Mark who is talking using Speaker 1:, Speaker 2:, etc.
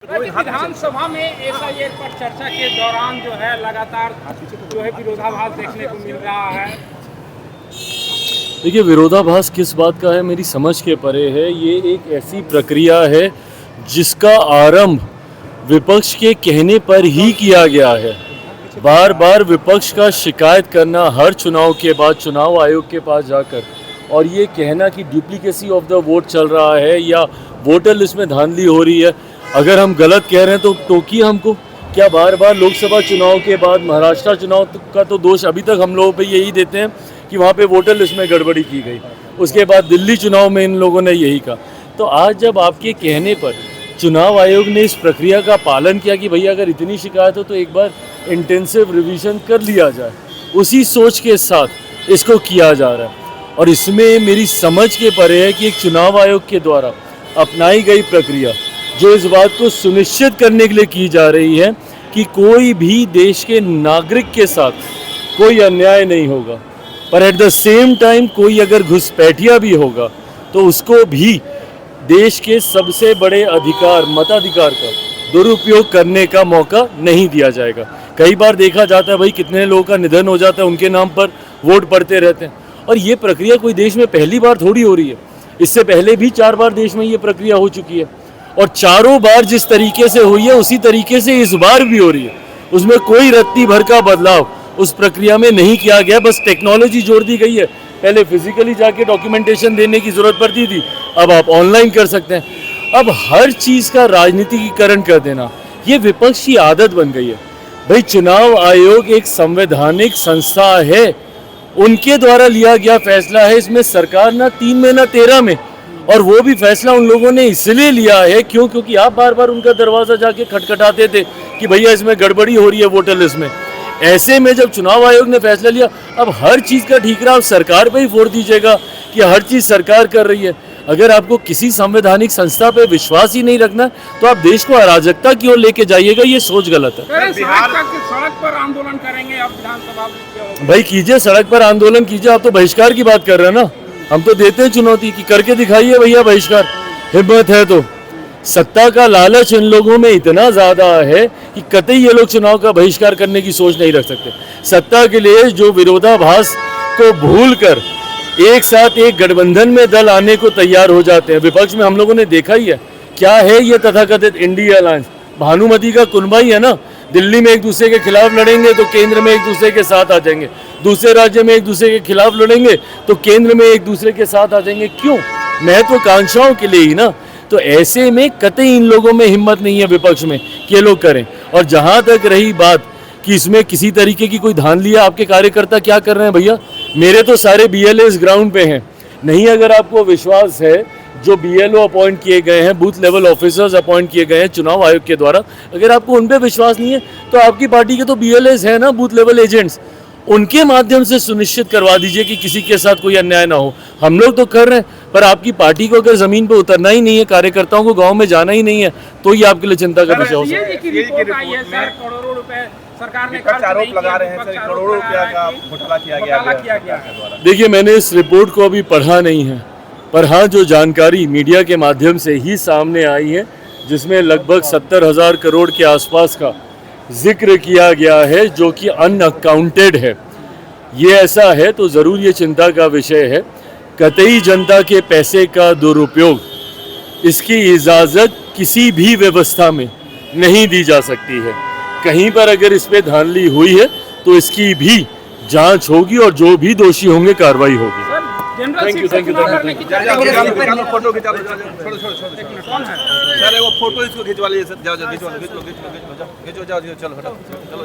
Speaker 1: विधानसभा में एसआईआर पर चर्चा के दौरान जो है लगातार जो है विरोधाभास देखने को मिल रहा है।
Speaker 2: देखिए, विरोधाभास किस बात का है मेरी समझ के परे है। ये एक ऐसी प्रक्रिया है जिसका आरंभ विपक्ष के कहने पर ही किया गया है। बार बार विपक्ष का शिकायत करना हर चुनाव के बाद चुनाव आयोग के पास जाकर और ये कहना कि डुप्लीकेसी ऑफ द वोट चल रहा है या वोटर लिस्ट में धांधली हो रही है। अगर हम गलत कह रहे हैं तो टोकिए हमको। क्या बार बार लोकसभा चुनाव के बाद महाराष्ट्र चुनाव का तो दोष अभी तक हम लोगों पे यही देते हैं कि वहाँ पे वोटर लिस्ट में गड़बड़ी की गई। उसके बाद दिल्ली चुनाव में इन लोगों ने यही कहा। तो आज जब आपके कहने पर चुनाव आयोग ने इस प्रक्रिया का पालन किया कि भैया अगर इतनी शिकायत हो तो एक बार इंटेंसिव रिवीजन कर लिया जाए, उसी सोच के साथ इसको किया जा रहा है। और इसमें मेरी समझ के परे है कि एक चुनाव आयोग के द्वारा अपनाई गई प्रक्रिया जो इस बात को सुनिश्चित करने के लिए की जा रही है कि कोई भी देश के नागरिक के साथ कोई अन्याय नहीं होगा, पर एट द सेम टाइम कोई अगर घुसपैठिया भी होगा तो उसको भी देश के सबसे बड़े अधिकार मताधिकार का दुरुपयोग करने का मौका नहीं दिया जाएगा। कई बार देखा जाता है भाई कितने लोगों का निधन हो जाता है, उनके नाम पर वोट पड़ते रहते हैं। और ये प्रक्रिया कोई देश में पहली बार थोड़ी हो रही है। इससे पहले भी 4 बार देश में ये प्रक्रिया हो चुकी है और चारों बार जिस तरीके से हुई है उसी तरीके से इस बार भी हो रही है। उसमें कोई रत्ती भर का बदलाव उस प्रक्रिया में नहीं किया गया, बस टेक्नोलॉजी जोड़ दी गई है। पहले फिजिकली जाके डॉक्यूमेंटेशन देने की जरूरत पड़ती थी, अब आप ऑनलाइन कर सकते हैं। अब हर चीज़ का राजनीतिकीकरण कर देना ये विपक्ष की आदत बन गई है। भाई चुनाव आयोग एक संवैधानिक संस्था है, उनके द्वारा लिया गया फैसला है। इसमें सरकार ना 3 में ना 13 में, और वो भी फैसला उन लोगों ने इसलिए लिया है क्योंकि आप बार बार उनका दरवाज़ा जाके खटखटाते थे कि भैया इसमें गड़बड़ी हो रही है वोटर लिस्ट में। ऐसे में जब चुनाव आयोग ने फैसला लिया, अब हर चीज़ का ठीकरा आप सरकार पे ही फोड़ दीजिएगा कि हर चीज़ सरकार कर रही है। अगर आपको किसी संवैधानिक संस्था पे विश्वास ही नहीं रखना तो आप देश को अराजकता की ओर लेके जाइएगा, ये सोच गलत है।
Speaker 1: सड़क पर आंदोलन करेंगे आप विधानसभा?
Speaker 2: भाई कीजिए, सड़क पर आंदोलन कीजिए। आप तो बहिष्कार की बात कर रहे हैं ना, हम तो देते हैं चुनौती कि करके दिखाइए भैया बहिष्कार, हिम्मत है तो। सत्ता का लालच इन लोगों में इतना ज़्यादा है कि कतई ये लोग चुनाव का बहिष्कार करने की सोच नहीं रख सकते। सत्ता के लिए जो विरोधाभास को भूलकर एक साथ एक गठबंधन में दल आने को तैयार हो जाते हैं। विपक्ष में हम लोगों ने देखा ही है क्या है ये तथाकथित इंडिया अलायंस। भानुमति का कुनबा ही है ना। दिल्ली में एक दूसरे के खिलाफ लड़ेंगे तो केंद्र में एक दूसरे के साथ आ जाएंगे, दूसरे राज्य में एक दूसरे के खिलाफ लड़ेंगे तो केंद्र में एक दूसरे के साथ आ जाएंगे। क्यों? महत्वाकांक्षाओं के लिए ही ना। तो ऐसे में कतई इन लोगों में हिम्मत नहीं है विपक्ष में कि ये लोग करें। और जहाँ तक रही बात कि इसमें किसी तरीके की कोई धांधली है, आपके कार्यकर्ता क्या कर रहे हैं भैया? मेरे तो सारे BLAs ग्राउंड पे हैं। नहीं अगर आपको विश्वास है, जो BLO अपॉइंट किए गए हैं, बूथ लेवल ऑफिसर्स अपॉइंट किए गए हैं चुनाव आयोग के द्वारा, अगर आपको उन पर विश्वास नहीं है तो आपकी पार्टी के तो BLAs हैं ना, बूथ लेवल एजेंट्स, उनके माध्यम से सुनिश्चित करवा दीजिए कि किसी के साथ कोई अन्याय ना हो। हम लोग तो कर रहे हैं, पर आपकी पार्टी को अगर जमीन पे उतरना ही नहीं है, कार्यकर्ताओं को गांव में जाना ही नहीं है, तो ये आपके लिए चिंता का विषय हो सकता है।
Speaker 1: करोड़ों रुपए सरकार ने
Speaker 3: आरोप लगा रहे हैं, करोड़ों रुपया का घोटाला किया गया।
Speaker 2: देखिए, मैंने इस रिपोर्ट को अभी पढ़ा नहीं है, पर हाँ जो जानकारी मीडिया के माध्यम से ही सामने आई है जिसमें लगभग 70,000 करोड़ के आसपास का जिक्र किया गया है जो कि अनअकाउंटेड है। ये ऐसा है तो ज़रूर ये चिंता का विषय है। कतई जनता के पैसे का दुरुपयोग, इसकी इजाज़त किसी भी व्यवस्था में नहीं दी जा सकती है। कहीं पर अगर इस पे धांधली हुई है तो इसकी भी जांच होगी और जो भी दोषी होंगे कार्रवाई होगी।
Speaker 3: Thank you. फोटो खिंचा लो, सर वो फोटो इसको खिंचवा लीजिए सर। जाओ खिंचो, चलो हटाओ, चलो।